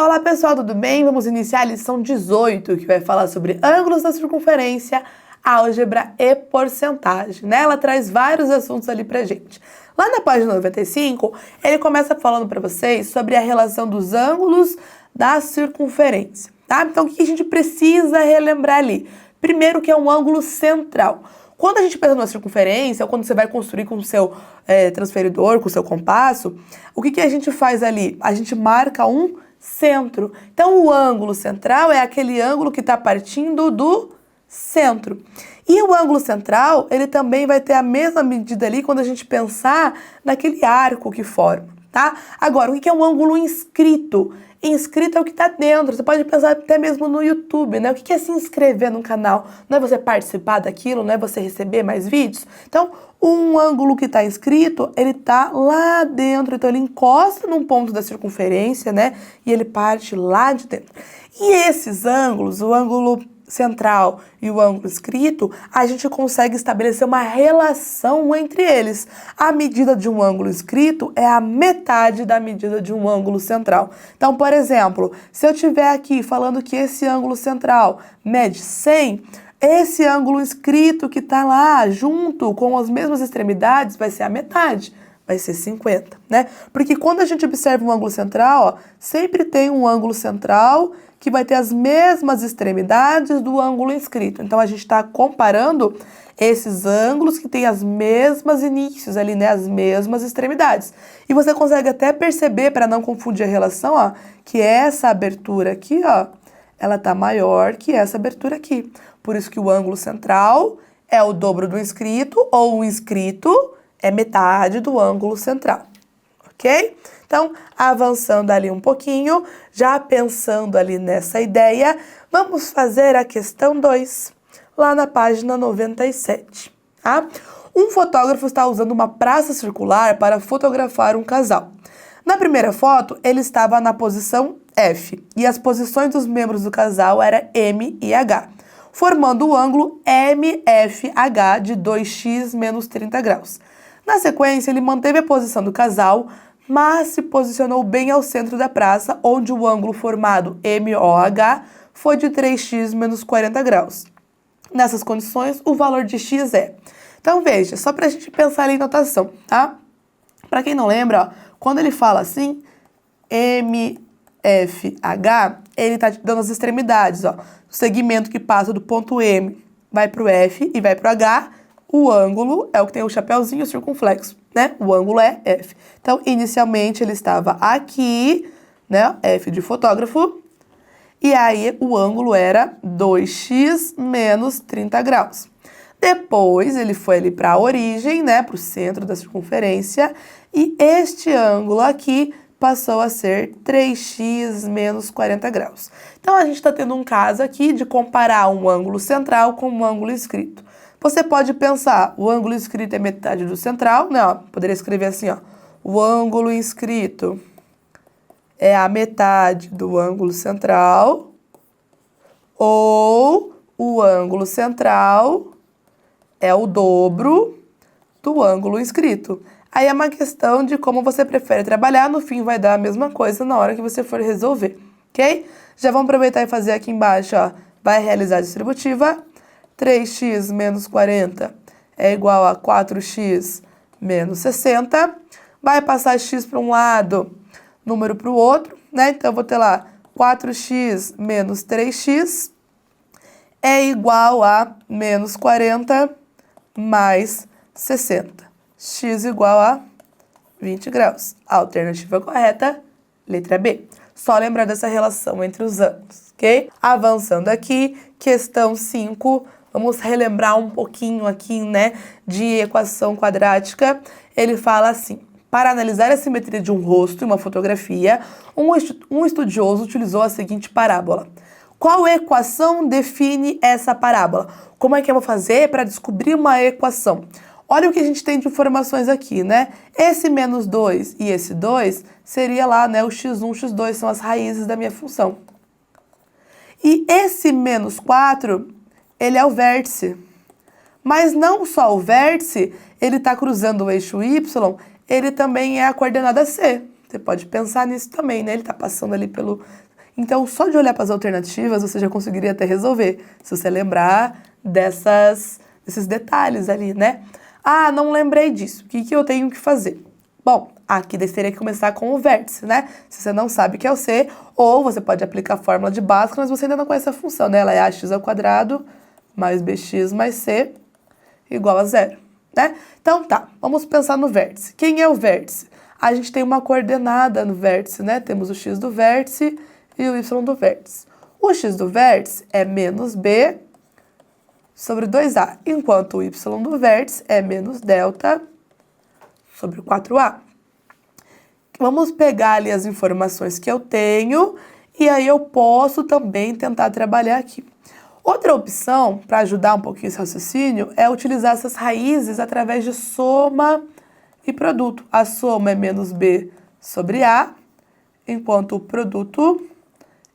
Olá pessoal, tudo bem? Vamos iniciar a lição 18, que vai falar sobre ângulos da circunferência, álgebra e porcentagem, né? Ela traz vários assuntos ali pra gente. Lá na página 95, ele começa falando para vocês sobre a relação dos ângulos da circunferência, tá? Então, o que a gente precisa relembrar ali? Primeiro, que é um ângulo central. Quando a gente pensa numa circunferência, ou quando você vai construir com o seu transferidor, com o seu compasso, o que a gente faz ali? A gente marca um centro. Então, o ângulo central é aquele ângulo que está partindo do centro. E o ângulo central, ele também vai ter a mesma medida ali quando a gente pensar naquele arco que forma, tá? Agora, o que é um ângulo inscrito? Inscrito é o que está dentro. Você pode pensar até mesmo no YouTube, né? O que é se inscrever no canal? Não é você participar daquilo, não é você receber mais vídeos? Então, um ângulo que está inscrito, ele está lá dentro. Então, ele encosta num ponto da circunferência, né? E ele parte lá de dentro. E esses ângulos, o ângulo central e o ângulo inscrito, a gente consegue estabelecer uma relação entre eles. A medida de um ângulo inscrito é a metade da medida de um ângulo central. Então, por exemplo, se eu estiver aqui falando que esse ângulo central mede 100, esse ângulo inscrito que está lá junto com as mesmas extremidades vai ser a metade. Vai ser 50, né? Porque quando a gente observa um ângulo central, ó, sempre tem um ângulo central que vai ter as mesmas extremidades do ângulo inscrito. Então, a gente está comparando esses ângulos que têm as mesmas inícios ali, né? As mesmas extremidades. E você consegue até perceber, para não confundir a relação, ó, que essa abertura aqui, ó, ela tá maior que essa abertura aqui. Por isso que o ângulo central é o dobro do inscrito, ou o inscrito é metade do ângulo central, ok? Então, avançando ali um pouquinho, já pensando ali nessa ideia, vamos fazer a questão 2, lá na página 97, tá? Um fotógrafo está usando uma praça circular para fotografar um casal. Na primeira foto, ele estava na posição F, e as posições dos membros do casal eram M e H, formando o ângulo MFH de 2x menos 30 graus. Na sequência, ele manteve a posição do casal, mas se posicionou bem ao centro da praça, onde o ângulo formado MOH foi de 3x menos 40 graus. Nessas condições, o valor de x é... Então, veja, só para a gente pensar ali em notação, tá? Para quem não lembra, ó, quando ele fala assim, MFH, ele está te dando as extremidades, ó. O segmento que passa do ponto M vai para o F e vai para o H, o ângulo é o que tem o chapéuzinho circunflexo, né? O ângulo é F. Então, inicialmente, ele estava aqui, né? F de fotógrafo. E aí, o ângulo era 2x menos 30 graus. Depois, ele foi ali para a origem, né? Para o centro da circunferência. E este ângulo aqui passou a ser 3x menos 40 graus. Então, a gente está tendo um caso aqui de comparar um ângulo central com um ângulo inscrito. Você pode pensar, o ângulo inscrito é metade do central, né? Ó, poderia escrever assim, ó. O ângulo inscrito é a metade do ângulo central, ou o ângulo central é o dobro do ângulo inscrito. Aí é uma questão de como você prefere trabalhar, no fim vai dar a mesma coisa na hora que você for resolver, ok? Já vamos aproveitar e fazer aqui embaixo, ó. Vai realizar a distributiva. 3x menos 40 é igual a 4x menos 60. Vai passar x para um lado, número para o outro, né? Então, eu vou ter lá 4x menos 3x é igual a menos 40 mais 60. X igual a 20 graus. A alternativa correta, letra B. Só lembrar dessa relação entre os ângulos, ok? Avançando aqui, questão 5. Vamos relembrar um pouquinho aqui, né, de equação quadrática. Ele fala assim: para analisar a simetria de um rosto em uma fotografia, um estudioso utilizou a seguinte parábola. Qual equação define essa parábola? Como é que eu vou fazer para descobrir uma equação? Olha o que a gente tem de informações aqui, né? Esse menos 2 e esse 2 seria lá, né, o x1, x2, são as raízes da minha função. E esse menos 4... ele é o vértice. Mas não só o vértice, ele está cruzando o eixo Y, ele também é a coordenada C. Você pode pensar nisso também, né? Ele está passando ali pelo Então, só de olhar para as alternativas, você já conseguiria até resolver, se você lembrar desses detalhes ali, né? Ah, não lembrei disso. O que eu tenho que fazer? Bom, aqui daí teria que começar com o vértice, né? Se você não sabe o que é o C, ou você pode aplicar a fórmula de Bhaskara, mas você ainda não conhece a função, né? Ela é ax² mais bx mais c igual a 0, né? Então tá, vamos pensar no vértice. Quem é o vértice? A gente tem uma coordenada no vértice, né? Temos o x do vértice e o y do vértice. O x do vértice é menos b sobre 2a, enquanto o y do vértice é menos delta sobre 4a. Vamos pegar ali as informações que eu tenho e aí eu posso também tentar trabalhar aqui. Outra opção, para ajudar um pouquinho esse raciocínio, é utilizar essas raízes através de soma e produto. A soma é menos b sobre a, enquanto o produto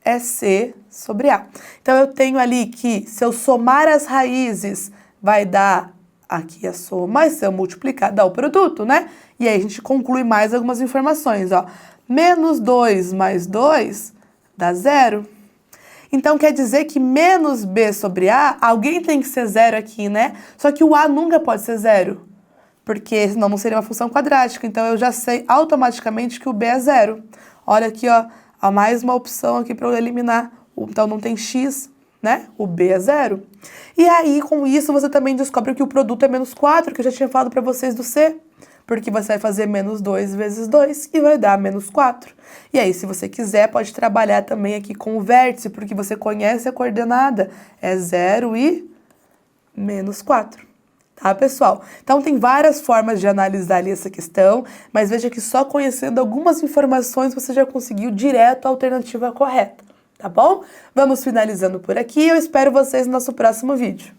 é c sobre a. Então, eu tenho ali que, se eu somar as raízes, vai dar aqui a soma, e se eu multiplicar, dá o produto, né? E aí, a gente conclui mais algumas informações, ó. Menos 2 mais 2 dá 0. Então, quer dizer que menos b sobre a, alguém tem que ser 0 aqui, né? Só que o a nunca pode ser 0, porque senão não seria uma função quadrática. Então, eu já sei automaticamente que o b é 0. Olha aqui, ó, há mais uma opção aqui para eu eliminar. Então, não tem x, né? O b é 0. E aí, com isso, você também descobre que o produto é menos 4, que eu já tinha falado para vocês do c. Porque você vai fazer menos 2 vezes 2 e vai dar menos 4. E aí, se você quiser, pode trabalhar também aqui com o vértice, porque você conhece a coordenada. É 0 e menos 4. Tá, pessoal? Então, tem várias formas de analisar ali essa questão, mas veja que só conhecendo algumas informações você já conseguiu direto a alternativa correta, tá bom? Vamos finalizando por aqui. Eu espero vocês no nosso próximo vídeo.